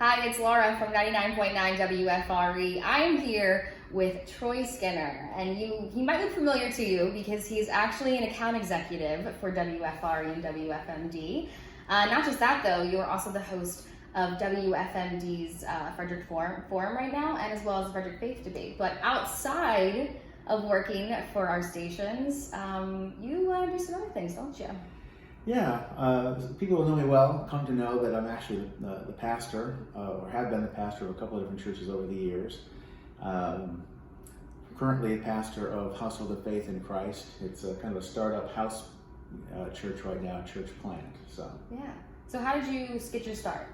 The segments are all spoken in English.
Hi, it's Laura from 99.9 WFRE. I am here with Troy Skinner, and he might look familiar to you because he's actually an account executive for WFRE and WFMD. Not just that though, you are also the host of WFMD's Frederick Forum right now, and as well as the Frederick Faith Debate. But outside of working for our stations, you do some other things, don't you? Yeah, people who know me well come to know that I'm actually the pastor, or have been the pastor of a couple of different churches over the years. Currently a pastor of Household of Faith in Christ. It's a kind of a startup house church right now, church plant. Yeah. So how did you get your start?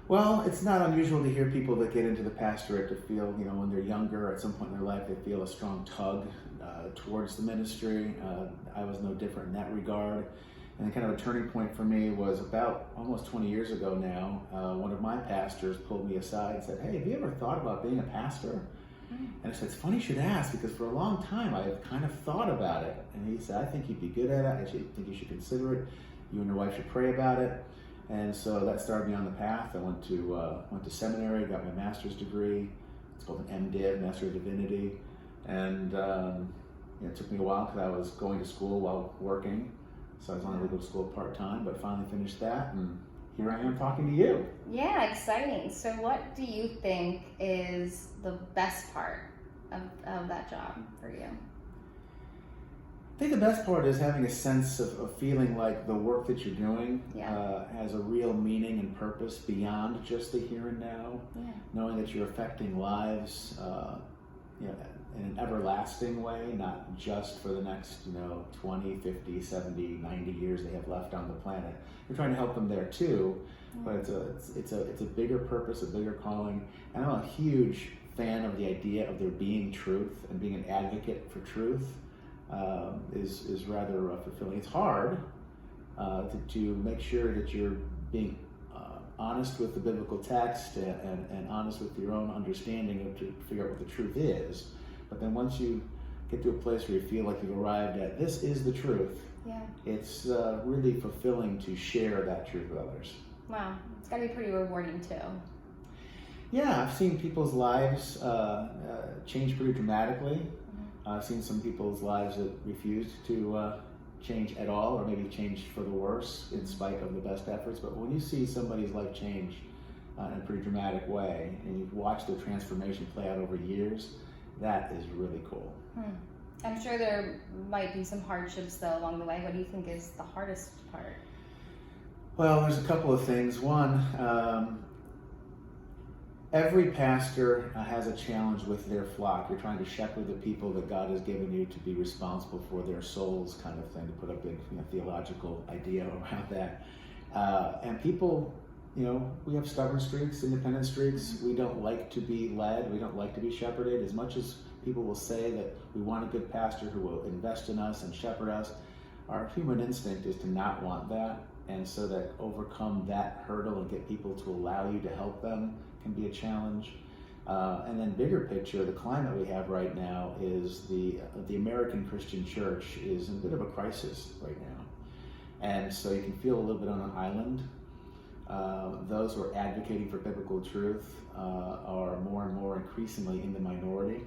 Well, it's not unusual to hear people that get into the pastorate to feel, when they're younger, at some point in their life, they feel a strong tug towards the ministry. I was no different in that regard. And kind of a turning point for me was about almost 20 years ago now. One of my pastors pulled me aside and said, "Hey, have you ever thought about being a pastor?" And I said, "It's funny you should ask, because for a long time I've kind of thought about it." And he said, "I think you'd be good at it. I think you should consider it. You and your wife should pray about it." And so that started me on the path. I went to seminary, got my master's degree. It's called an MDiv, Master of Divinity. And it took me a while because I was going to school while working. So I was only able to school part-time, but finally finished that, and here I am talking to you. Yeah, exciting. So what do you think is the best part of that job for you? I think the best part is having a sense of feeling like the work that you're doing has a real meaning and purpose beyond just the here and now. Yeah. Knowing that you're affecting lives in an everlasting way, not just for the next 20, 50, 70, 90 years they have left on the planet. You're trying to help them there too, but it's a bigger purpose, a bigger calling. And I'm a huge fan of the idea of there being truth, and being an advocate for truth is rather fulfilling. It's hard to make sure that you're being honest with the biblical text and honest with your own understanding to figure out what the truth is. But then once you get to a place where you feel like you've arrived at this is the truth, it's really fulfilling to share that truth with others. Wow, it's gotta be pretty rewarding too. Yeah, I've seen people's lives change pretty dramatically. I've seen some people's lives that refused to change at all, or maybe change for the worse in spite of the best efforts. But when you see somebody's life change in a pretty dramatic way, and you've watched the transformation play out over years, that is really cool. I'm sure there might be some hardships though along the way. What do you think is the hardest part? Well, there's a couple of things. One, every pastor has a challenge with their flock. You're trying to shepherd the people that God has given you to be responsible for their souls, kind of thing, to put a big theological idea around that. And people, we have stubborn streaks, independent streaks. We don't like to be led. We don't like to be shepherded. As much as people will say that we want a good pastor who will invest in us and shepherd us, our human instinct is to not want that. And so that overcome that hurdle and get people to allow you to help them can be a challenge. And then bigger picture, the climate we have right now is the American Christian church is in a bit of a crisis right now. And so you can feel a little bit on an island. Those who are advocating for biblical truth are more and more increasingly in the minority,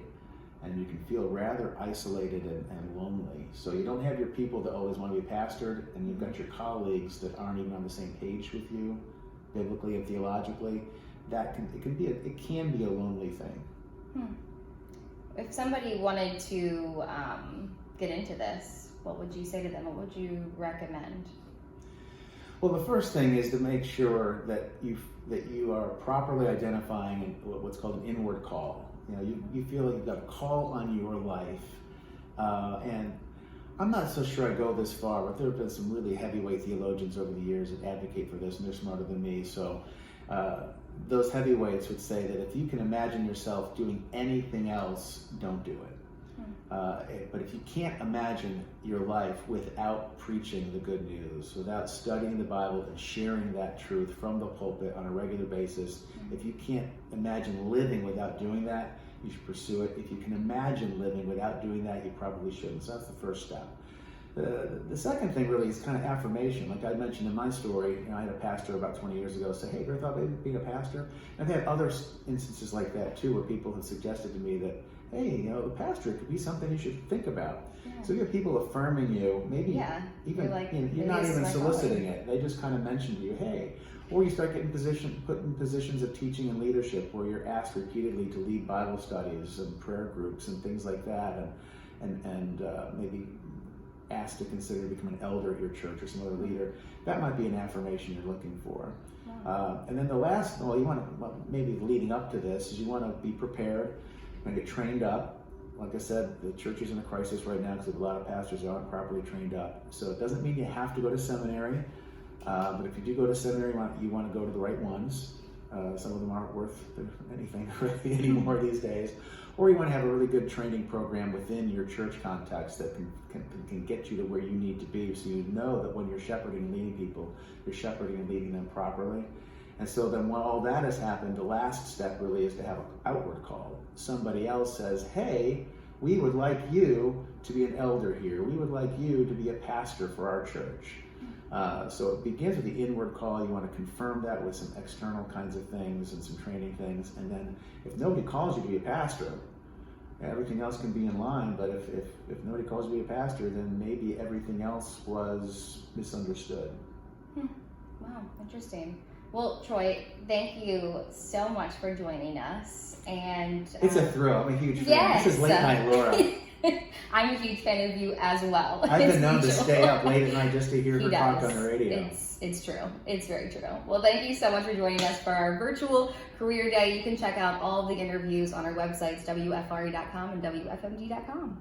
and you can feel rather isolated and lonely. So you don't have your people that always want to be pastored, and you've got your colleagues that aren't even on the same page with you, biblically and theologically. It can be a lonely thing. If somebody wanted to get into this, what would you say to them? What would you recommend? Well, the first thing is to make sure that you are properly identifying what's called an inward call. You feel like you've got a call on your life, and I'm not so sure I go this far, but there have been some really heavyweight theologians over the years that advocate for this, and they're smarter than me. So those heavyweights would say that if you can imagine yourself doing anything else, don't do it. But if you can't imagine your life without preaching the good news, without studying the Bible and sharing that truth from the pulpit on a regular basis, if you can't imagine living without doing that, you should pursue it. If you can imagine living without doing that, you probably shouldn't. So that's the first step. The second thing really is kind of affirmation. Like I mentioned in my story, I had a pastor about 20 years ago say, "Hey, ever thought about being a pastor?" And I've had other instances like that too, where people have suggested to me that, "Hey, the pastor could be something you should think about." Yeah. So you have people affirming you, maybe even you're not even soliciting it. They just kind of mention to you, "Hey," or you start getting put in positions of teaching and leadership where you're asked repeatedly to lead Bible studies and prayer groups and things like that, and maybe asked to consider becoming an elder at your church or some other leader. That might be an affirmation you're looking for. And then the last, maybe leading up to this, is you want to be prepared and get trained up. Like I said, the church is in a crisis right now because a lot of pastors aren't properly trained up. So it doesn't mean you have to go to seminary, but if you do go to seminary, you want to go to the right ones. Some of them aren't worth anything really anymore these days. Or you want to have a really good training program within your church context that can get you to where you need to be, so you know that when you're shepherding and leading people, you're shepherding and leading them properly. And so then when all that has happened, the last step really is to have an outward call. Somebody else says, "Hey, we would like you to be an elder here. We would like you to be a pastor for our church." So it begins with the inward call. You want to confirm that with some external kinds of things and some training things. And then if nobody calls you to be a pastor, everything else can be in line. But if nobody calls you to be a pastor, then maybe everything else was misunderstood. Wow, interesting. Well, Troy, thank you so much for joining us. And it's a thrill. I'm a huge fan. Yes. This is Late Night Laura. I'm a huge fan of you as well. I've been known to stay up late at night just to hear her talk on the radio. It's true. It's very true. Well, thank you so much for joining us for our virtual career day. You can check out all of the interviews on our websites, WFRE.com and WFMD.com.